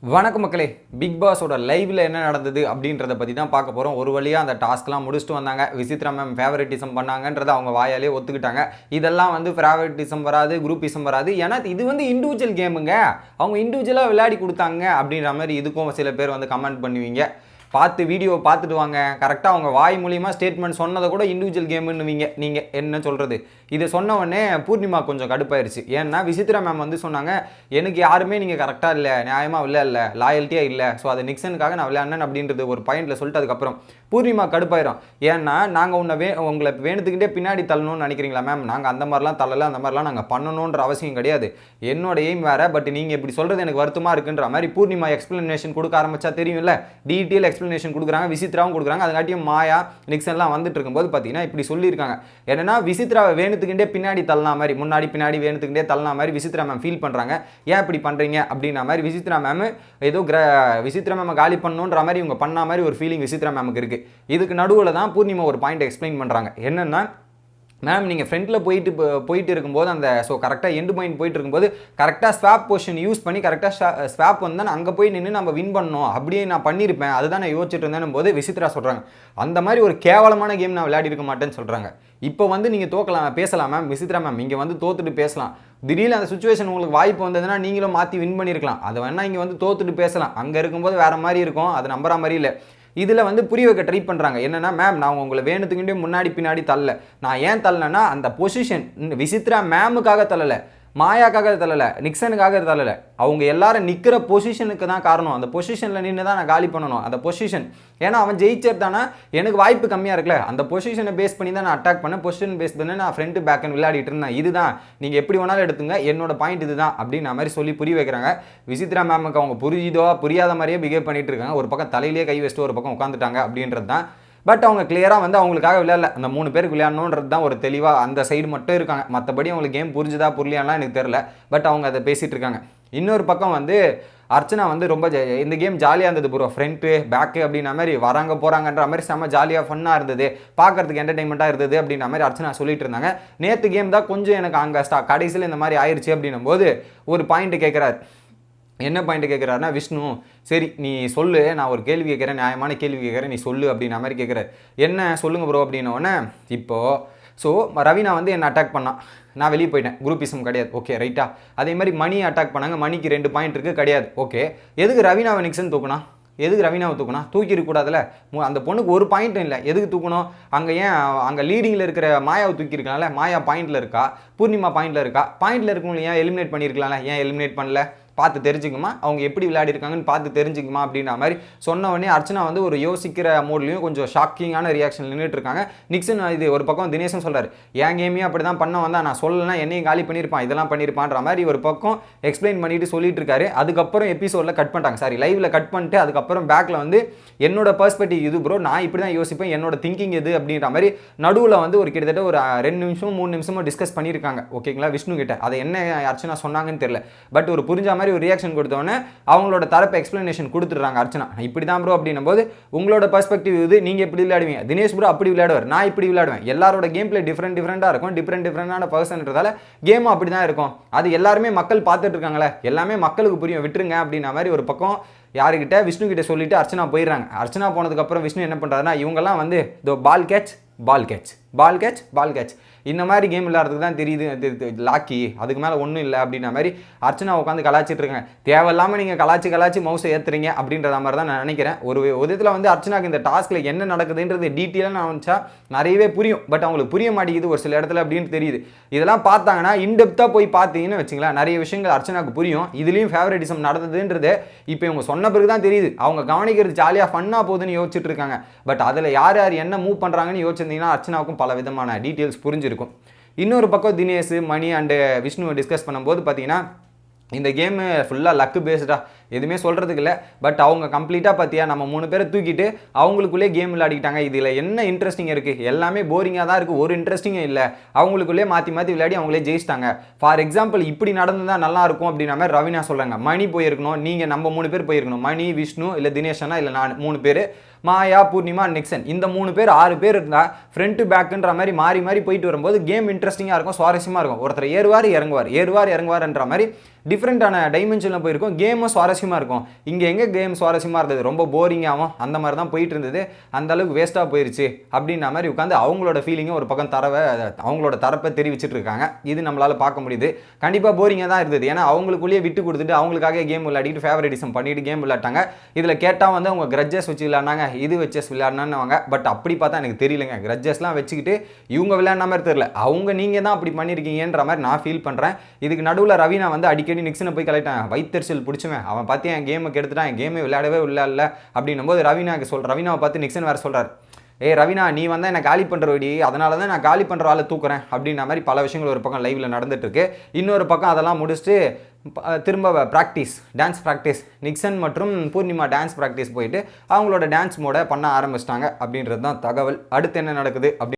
வணக்கம் மக்களே. பிக் பாஸோட லைவ்ல என்ன நடந்தது அப்படின்றத பற்றி தான் பார்க்க போகிறோம். ஒரு வழியாக அந்த டாஸ்க்லாம் முடிச்சுட்டு வந்தாங்க. விசித்ரா மேம் ஃபேவரட்டிசம் பண்ணாங்கன்றதை அவங்க வாயாலே ஒத்துக்கிட்டாங்க. இதெல்லாம் வந்து ஃபேவரட்டிசம் வராது, குரூப்பிசம் வராது. ஏன்னா இது வந்து இண்டிவிஜுவல் கேமுங்க. அவங்க இண்டிவிஜுவலாக விளையாடி கொடுத்தாங்க அப்படின்ற மாதிரி இதுக்கும் சில பேர் வந்து கமெண்ட் பண்ணுவீங்க. பார்த்து வீடியோ பார்த்துட்டு வாங்க, கரெக்டாக அவங்க வாய் மூலியமாக ஸ்டேட்மெண்ட் சொன்னதை கூட இண்டிவிஜுவல் கேமுன்னுவீங்க. நீங்கள் என்ன சொல்கிறது? இதை சொன்ன உடனே பூர்ணிமா கொஞ்சம் கடுப்பாயிருச்சு. ஏன்னா விசித்ரா மேம் வந்து சொன்னாங்க, எனக்கு யாருமே நீங்கள் கரெக்டாக இல்லை, நியாயமாக இல்லை, லாயல்ட்டியாக இல்லை, ஸோ அது நிக்சனுக்காக நான் விளையாடினேன் அப்படின்றது ஒரு பாயிண்டில் சொல்லிட்டு அதுக்கப்புறம் பூர்ணிமா கடுப்பாயிரும். ஏன்னா நாங்கள் உங்களை வேணுத்துக்கிட்டே பின்னாடி தள்ளணும்னு நினைக்கிறீங்களா மேம்? நாங்கள் அந்த மாதிரிலாம் தள்ளலை, அந்த மாதிரிலாம் நாங்கள் பண்ணணுன்ற அவசியம் கிடையாது. என்னோட எய்ம் வேறு, பட் நீங்கள் இப்படி சொல்கிறது எனக்கு வருத்தமாக இருக்குன்ற மாதிரி பூர்ணிமா எக்ஸ்பிளனேஷன் கொடுக்க ஆரம்பிச்சா தெரியும்ல. டீட்டெயில் எக்ஸ்பிளனேஷன் கொடுக்குறாங்க, விசித்ராவும் கொடுக்குறாங்க. அதுக்காட்டியும் மாயா நிக்சன்லாம் வந்துட்டு இருக்கும்போது பார்த்தீங்கன்னா இப்படி சொல்லியிருக்காங்க. என்னன்னா விசித்ராவை வேணுத்துக்கிட்டே பின்னாடி தள்ளலாம் மாதிரி, முன்னாடி பின்னாடி வேணுத்துக்கிட்டே தள்ளலாம் மாதிரி விசித்ரா மேம் ஃபீல் பண்ணுறாங்க. ஏன் இப்படி பண்ணுறீங்க அப்படின்ற மாதிரி விசித்ரா மேம் ஏதோ விசித்ரா மேம் காலி பண்ணணுன்ற மாதிரி இவங்க பண்ண மாதிரி ஒரு ஃபீலிங் விசித்ரா மேமுக்கு இருக்குது. இதுக்கு நடுவில் தான் பூர்ணிமா ஒரு பாயிண்ட் எக்ஸ்பிளைன் பண்ணுறாங்க. என்னென்னா, மேம் நீங்கள் ஃப்ரண்ட்டில் போயிட்டு இருக்கும்போது அந்த கரெக்டாக எண்டு பாயிண்ட் போயிட்டு இருக்கும்போது கரெக்டாக ஸ்வாப் பொசிஷன் யூஸ் பண்ணி கரெக்டாக ஸ்வாப் வந்து நான் அங்கே போய் நின்று நம்ம வின் பண்ணணும், அப்படியே நான் பண்ணியிருப்பேன், அதுதான் நான் யோசிச்சுட்டு இருந்தேன் போது விசித்ரா சொல்கிறாங்க, அந்த மாதிரி ஒரு கேவலமான கேம் நான் விளையாடி இருக்க மாட்டேன்னு சொல்கிறாங்க. இப்போ வந்து நீங்கள் பேசலாம் மேம், விசித்ரா மேம் இங்கே வந்து தோத்துட்டு பேசலாம். திடீர்னு அந்த சுச்சுவேஷன் உங்களுக்கு வாய்ப்பு வந்ததுன்னா நீங்களும் மாற்றி வின் பண்ணியிருக்கலாம். அதை வேணால் இங்கே வந்து தோத்துட்டு பேசலாம். அங்கே இருக்கும்போது வேறு மாதிரி இருக்கும், அது நம்புற மாதிரி இல்லை. இதில் வந்து புரிய வைக்க ட்ரை பண்ணுறாங்க. என்னென்னா, மேம் நான் உங்களை வேணுத்துக்கிட்டே முன்னாடி பின்னாடி தள்ளல. நான் ஏன் தள்ளனா, அந்த பொசிஷன் விசித்ரா மேமுக்காக தள்ளலை, மாயாக்காக தள்ளலை, நிக்சனுக்காக தள்ளலை. அவங்க எல்லாரும் நிற்கிற பொசிஷனுக்கு தான் காரணம். அந்த பொசிஷனில் நின்று தான் நான் காலி பண்ணணும். அந்த பொசிஷன், ஏன்னா அவன் ஜெயிச்சர் தானே, எனக்கு வாய்ப்பு கம்மியாக இருக்குல்ல, அந்த பொசிஷனை பேஸ் பண்ணி தான் நான் அட்டாக் பண்ணேன். பொசிஷன் பேஸ் பண்ணி நான் ஃப்ரண்ட் பேக்கன் விளையாடிட்டு இருந்தேன். இதுதான் நீங்கள் எப்படி வேணாலும் எடுத்துங்க, என்னோட பாயிண்ட் இதுதான் அப்படின்னு மாதிரி சொல்லி புரிய வைக்கிறாங்க. விசித்ரா மேமுக்கு அவங்க புரியாத மாதிரியே பிஹேவ் பண்ணிட்டு இருக்காங்க. ஒரு பக்கம் தலையிலேயே கை வச்சுட்டு ஒரு பக்கம் உட்காந்துட்டாங்க அப்படின்றது தான். பட் அவங்க கிளியராக வந்து அவங்களுக்காக விளையாடல, அந்த 3 பேருக்கு விளையாடணுன்றது தான் ஒரு தெளிவாக அந்த சைடு மட்டும் இருக்காங்க. மற்றபடி அவங்களுக்கு கேம் புரிஞ்சுதா புரியலாம்லாம் எனக்கு தெரில. பட் அவங்க அதை பேசிகிட்டு இருக்காங்க. இன்னொரு பக்கம் வந்து அர்ச்சனா வந்து ரொம்ப இந்த கேம் ஜாலியாக இருந்தது ப்ரோ, ஃப்ரண்ட்டு பேக்கு அப்படின்ற மாதிரி வராங்க போகிறாங்கன்ற மாதிரி செம்ம ஜாலியாக ஃபன்னாக இருந்தது, பார்க்குறதுக்கு என்டர்டைன்மெண்ட்டாக இருந்தது அப்படின்ற மாதிரி அர்ச்சனா சொல்லிட்டு இருந்தாங்க. நேற்று கேம் தான் கொஞ்சம் எனக்கு அங்கே கடைசியில் இந்த மாதிரி ஆயிடுச்சு அப்படின்னும் போது ஒரு பாயிண்ட் கேட்குறாரு. என்ன பாயிண்ட் கேட்குறாருன்னா, விஷ்ணு சரி நீ சொல்லு, நான் ஒரு கேள்வி கேட்குறேன், நியாயமான கேள்வி கேட்குறேன், நீ சொல்லு அப்படின்ற மாதிரி கேட்குறாரு. என்ன சொல்லுங்கள் ப்ரோ அப்படின்னோடனே, இப்போது ரவீனா வந்து என்னை அட்டாக் பண்ணான், நான் வெளியே போயிட்டேன், குரூப்பிசம் கிடையாது, ஓகே ரைட்டா. அதே மாதிரி மணி அட்டாக் பண்ணாங்க, மணிக்கு 2 பாயிண்ட் இருக்குது, கிடையாது, ஓகே. எதுக்கு ரவீனாவை நிக்சன் தூக்குனா? எதுக்கு ரவீனாவை தூக்கணும்? தூக்கிருக்கூடாதுல. அந்த பொண்ணுக்கு ஒரு பாயிண்ட்டும் இல்லை, எதுக்கு தூக்கணும்? அங்கே ஏன் அங்கே லீடிங்கில் இருக்கிற மாயாவை தூக்கியிருக்கலாம்ல? மாயா பாயிண்டில் இருக்கா, பூர்ணிமா பாயிண்டில் இருக்கா, பாயிண்டில் இருக்கவங்க ஏன் எலிமினேட் பண்ணியிருக்கலாம்ல? ஏன் எலிமினேட் பண்ணல? பார்த்து தெரிஞ்சுக்குமா, அவங்க எப்படி விளையாடி இருக்காங்கன்னு பார்த்து தெரிஞ்சுக்குமா அப்படின்ற மாதிரி சொன்ன உடனே அர்ச்சனா வந்து ஒரு யோசிக்கிற மோட்லையும் கொஞ்சம் ஷாக்கிங்கான ரியாக்ஷன் நின்றுட்டு இருக்காங்க. நிக்சன் இது ஒரு பக்கம் தினேஷும் சொல்கிறார், என் கேமையும் அப்படி தான் பண்ண வந்தால் நான் சொல்லலைன்னா என்னையும் காலி பண்ணியிருப்பான், இதெல்லாம் பண்ணியிருப்பான்ற மாதிரி ஒரு பக்கம் எக்ஸ்பிளைன் பண்ணிட்டு சொல்லிட்டு இருக்காரு. அதுக்கப்புறம் எபிசோடில் கட் பண்ணிட்டாங்க, சாரி லைவில் கட் பண்ணிட்டு அதுக்கப்புறம் பேக்கில் வந்து என்னோட பெர்ஸ்பெக்டிவ் இது ப்ரோ, நான் இப்படி தான் யோசிப்பேன், என்னோட திங்கிங் இது அப்படின்ற மாதிரி நடுவில் வந்து ஒரு கிட்டத்தட்ட ஒரு 2 நிமிஷமோ 3 நிமிஷமோ டிஸ்கஸ் பண்ணியிருக்காங்க. ஓகேங்களா, விஷ்ணு கிட்ட அதை என்ன அர்ச்சனா சொன்னாங்கன்னு தெரியல. பட் ஒரு புரிஞ்ச மாதிரி ஒரு ரியாக்ஷன் கொடுத்தவொடனே அவங்களோட தரப்பு எக்ஸ்பிளனேஷன் கொடுத்துட்றாங்க அர்ச்சனா. இப்படி தான் ப்ரோ அப்படின்னும் போது உங்களோட பெர்ஸ்பெக்டிவ் இது, நீங்கள் எப்படி விளையாடுவீங்க, தினேஷ் ப்ரோ அப்படி விளையாடுவார், நான் இப்படி விளையாடுவேன், எல்லாரோட கேம் பிளே டிஃப்ரெண்டாக இருக்கும், டிஃப்ரெண்டான பர்சன்றதால கேமும் அப்படி தான் இருக்கும், அது எல்லாருமே மக்கள் பார்த்துட்டு இருக்காங்களே, எல்லாமே மக்களுக்கு புரியும், விட்டுருங்க அப்படின்ற மாதிரி ஒரு பக்கம் யாருக்கிட்ட விஷ்ணு கிட்ட சொல்லிட்டு அர்ச்சனா போயிடுறாங்க. அர்ச்சனா போனதுக்கப்புறம் விஷ்ணு என்ன பண்ணுறாருன்னா, இவங்கெல்லாம் வந்து பால் கேட்ச் இந்த மாதிரி கேம் விளையாடுறதுக்கு தான் தெரியுது லாக்கி, அதுக்கு மேலே ஒன்றும் இல்லை அப்படின்ற மாதிரி அர்ச்சனா உட்காந்து கலாச்சிட்டு இருக்காங்க. தேவையில்லாமல் நீங்கள் கலாச்சி மவுசை ஏற்றுறீங்க அப்படின்றத மாதிரி தான் நான் நினைக்கிறேன். ஒரு விதத்தில் வந்து அர்ச்சனாக்கு இந்த டாஸ்கில் என்ன நடக்குதுன்றது டீட்டெயிலாக நான் வந்துச்சா நிறையவே புரியும், பட் அவங்களுக்கு புரிய மாட்டேங்குது ஒரு சில இடத்துல அப்படின்னு தெரியுது. இதெல்லாம் பார்த்தாங்கன்னா இன்டெப்த்தாக போய் பார்த்தீங்கன்னு வச்சுங்களேன், நிறைய விஷயங்கள் அர்ச்சனாக்கு புரியும். இதுலேயும் ஃபேவரட்டிசம் நடந்ததுன்றது இப்போ இவங்க சொன்ன பிறகு தான் தெரியுது. அவங்க கவனிக்கிறது ஜாலியாக ஃபன்னாக போகுதுன்னு யோசிச்சுட்டு இருக்காங்க. பட் அதில் யார் என்ன மூவ் பண்ணுறாங்கன்னு யோசிச்சிருந்தீங்கன்னா அர்ச்சனாவுக்கும் பல விதமான டீட்டெயில்ஸ் புரிஞ்சிருக்கும். இன்னொரு பக்கம் தினேஷ், மணி அண்டு விஷ்ணுவை டிஸ்கஸ் பண்ணும்போது பார்த்தீங்கன்னா, இந்த கேமு ஃபுல்லாக லக்கு பேஸ்டாக எதுவுமே சொல்கிறதுக்கு இல்லை. பட் அவங்க கம்ப்ளீட்டாக பார்த்தியா நம்ம 3 பேரை தூக்கிட்டு அவங்களுக்குள்ளே கேம் விளையாடிக்கிட்டாங்க. இதில் என்ன இன்ட்ரெஸ்டிங் இருக்குது? எல்லாமே போரிங்காக தான் இருக்குது, ஒரு இன்ட்ரெஸ்டிங்கும் இல்லை. அவங்களுக்குள்ளே மாற்றி விளையாடி அவங்களே ஜெயிச்சிட்டாங்க. ஃபார் எக்ஸாம்பிள் இப்படி நடந்துதான் நல்லாயிருக்கும் அப்படின்ற மாதிரி ரவீனா சொல்கிறாங்க. மணி போயிருக்கணும், நீங்கள் நம்ம 3 பேர் போயிருக்கணும், மணி, விஷ்ணு, இல்லை தினேஷனா, இல்லை நான் 3 பேர், மாயா, பூர்ணிமா, நிக்சன், இந்த 3 பேர் 6 பேர் இருந்தால் ஃப்ரண்ட் பேக்குன்ற மாதிரி மாறி போயிட்டு வரும்போது கேம் இன்ட்ரெஸ்டிங்காக இருக்கும், சுவாரஸ்யமாக இருக்கும். ஒருத்தர் ஏறுவார் இறங்குவார்ன்ற மாதிரி டிஃப்ரெண்ட்டான டைமென்ஷனில் போயிருக்கும். கேமும் சுவாரஸ்யமாக இருக்கும். இங்கே எங்கே கேம் சுவாரஸ்யமாக இருந்தது, ரொம்ப போரிங்காகவும் அந்த மாதிரி தான் போயிட்டு இருந்தது. அந்த அளவுக்கு வேஸ்ட்டாக போயிருச்சு அப்படின்ற மாதிரி உட்காந்து அவங்களோட ஃபீலிங்கை ஒரு பக்கம் அவங்களோட தரப்பை தெரிவிச்சிட்டு இருக்காங்க. இது நம்மளால் பார்க்க முடியுது. கண்டிப்பாக போரிங்காக தான் இருந்தது. ஏன்னா அவங்களுக்குள்ளேயே விட்டு கொடுத்துட்டு அவங்களுக்காக கேம் விளையாடிட்டு ஃபேவரட்டிசம் பண்ணிட்டு கேம் விளையாட்டாங்க. இதில் கேட்டால் வந்து அவங்க கிரட்ஜஸ் வச்சு விளையாடினாங்க, இது வச்சஸ் விளையாடினாங்க. பட் அப்படி பார்த்தா எனக்கு தெரியலங்க. கிரட்ஜஸ்லாம் வச்சுக்கிட்டு இவங்க விளையாடின மாதிரி தெரியல. நீங்கள் தான் அப்படி பண்ணியிருக்கீங்கன்ற மாதிரி நான் ஃபீல் பண்ணுறேன். இதுக்கு நடுவில் ரவீனா வந்து அடிக்கடி நிக்சனை போய் கலைட்டான். வைத்தறிச்சல் பிடிச்சுவேன், அவன் பார்த்து என் கேமை கெடுத்துட்டான், என் கேமை விளையாடவே இல்லை அப்படின்னும் போது ரவீனாவை பார்த்து நிக்சன் வேறு சொல்கிறார், ரவீனா நீ வந்தால் என்னை காலி பண்ணுறவடி, அதனால தான் நான் காலி பண்ணுற ஆளை தூக்குறேன் அப்படின்ற மாதிரி பல விஷயங்கள் ஒரு பக்கம் லைவில் நடந்துட்டுருக்கு. இன்னொரு பக்கம் அதெல்லாம் முடிச்சுட்டு திரும்ப டான்ஸ் ப்ராக்டிஸ் நிக்சன் மற்றும் பூர்ணிமா டான்ஸ் ப்ராக்டிஸ் போயிட்டு அவங்களோட டான்ஸ் மோட பண்ண ஆரம்பிச்சிட்டாங்க அப்படின்றது தான் தகவல். அடுத்து என்ன நடக்குது அப்படி